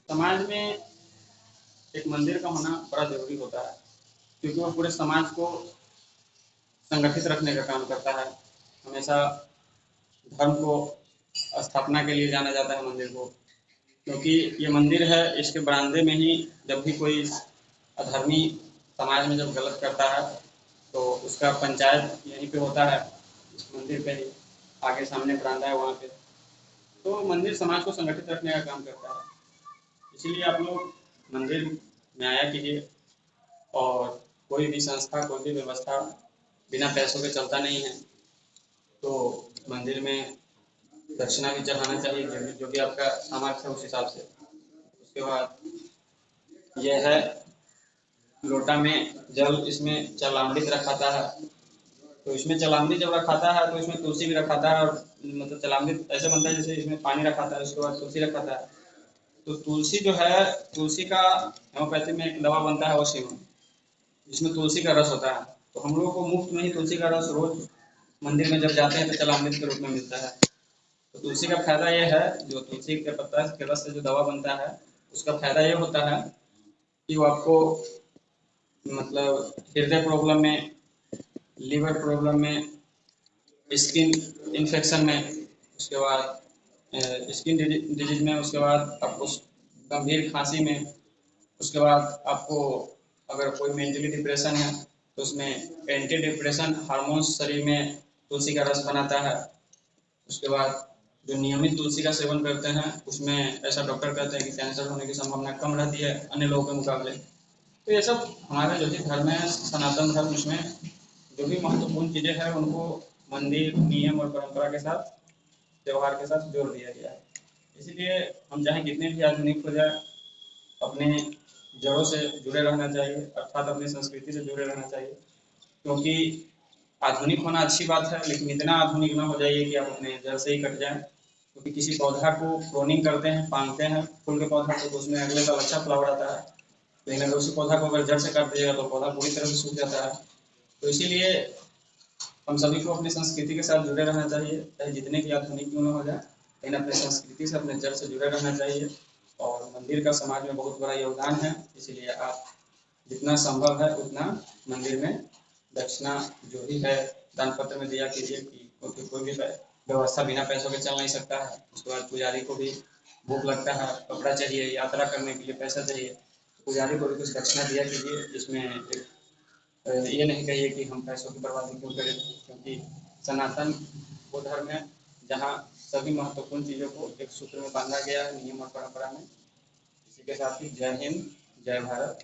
समाज में एक मंदिर का होना बड़ा ज़रूरी होता है, क्योंकि वो पूरे समाज को संगठित रखने का काम करता है। हमेशा धर्म को स्थापना के लिए जाना जाता है मंदिर को, क्योंकि ये मंदिर है, इसके बरामदे में ही जब भी कोई अधर्मी समाज में जब गलत करता है तो उसका पंचायत यहीं पे होता है, इस मंदिर पे ही। आगे सामने बरामदा है वहाँ पे। तो मंदिर समाज को संगठित रखने का काम करता है। इसीलिए आप लोग मंदिर में आया कीजिए। और कोई भी संस्था, कोई भी व्यवस्था बिना पैसों के चलता नहीं है। तो मंदिर में दक्षिणा भी चढ़ाना चाहिए, जो भी आपका सामर्थ्य है उस हिसाब से। उसके बाद यह है, लोटा में जल इसमें चलामृत रखाता है। तो इसमें चलामृत जब रखाता है तो इसमें तुलसी भी रखाता है, और मतलब चलामृत ऐसे बनता है जैसे इसमें पानी रखाता है, उसके बाद तुलसी रखाता है। तो तुलसी जो है, तुलसी का होम्योपैथी में एक दवा बनता है वशीवन, जिसमें तुलसी का रस होता है। तो हम लोगों को मुफ्त में ही तुलसी का रस रोज मंदिर में जब जाते हैं तो चलामृत के रूप में मिलता है। तो तुलसी का फायदा ये है, जो तुलसी के पत्ता के रस से जो दवा बनता है, उसका फायदा ये होता है कि वो आपको मतलब हृदय प्रॉब्लम में, लीवर प्रॉब्लम में, स्किन इन्फेक्शन में, उसके बाद स्किन डिजीज में, उसके बाद आपको गंभीर खांसी में, उसके बाद आपको अगर कोई मेंटली डिप्रेशन है तो उसमें एंटी डिप्रेशन हार्मोन्स शरीर में तुलसी का रस बनाता है। उसके बाद जो नियमित तुलसी का सेवन करते हैं उसमें ऐसा डॉक्टर कहते हैं कि कैंसर होने की संभावना कम रहती है अन्य लोगों के मुकाबले। तो ये सब हमारा जो भी धर्म है, सनातन धर्म, इसमें जो भी महत्वपूर्ण चीज़ें हैं उनको मंदिर, नियम और परंपरा के साथ, त्यौहार के साथ जोड़ दिया गया है। इसीलिए हम चाहे कितने भी आधुनिक हो जाए, अपने जड़ों से जुड़े रहना चाहिए, अर्थात अपनी संस्कृति से जुड़े रहना चाहिए। क्योंकि आधुनिक होना अच्छी बात है, लेकिन इतना आधुनिक ना हो जाइए कि आप अपने जड़ से ही कट जाएं। क्योंकि किसी पौधा को प्रोनिंग करते हैं, पालते हैं फूल के पौधा को, तो उसमें अगले साल अच्छा फ्लावर आता है। लेकिन अगर उसी पौधा को अगर जड़ से काट दिएगा तो पौधा पूरी तरह से सूख जाता है। तो इसीलिए हम सभी को अपनी संस्कृति के साथ जुड़े रहना चाहिए, चाहे जितने की आधुनिक क्यों न हो जाए, लेकिन अपनी संस्कृति से, अपने जड़ से जुड़े रहना चाहिए। और मंदिर का समाज में बहुत बड़ा योगदान है, इसीलिए आप जितना संभव है उतना मंदिर में दक्षिणा जो भी है दान पत्र में दिया कीजिए। क्योंकि कोई भी व्यवस्था बिना पैसों के चल नहीं सकता है। उसके बाद पुजारी को भी भूख लगता है, कपड़ा चाहिए, यात्रा करने के लिए पैसा चाहिए, पुजारी को भी कुछ दक्षिणा दिया कीजिए। इसमें एक ये नहीं कहिए कि हम पैसों की बर्बादी क्यों करें, क्योंकि सनातन वो धर्म है जहाँ सभी महत्वपूर्ण चीज़ों को एक सूत्र में बांधा गया है, नियम और परंपरा में। इसी के साथ ही जय हिंद, जय भारत।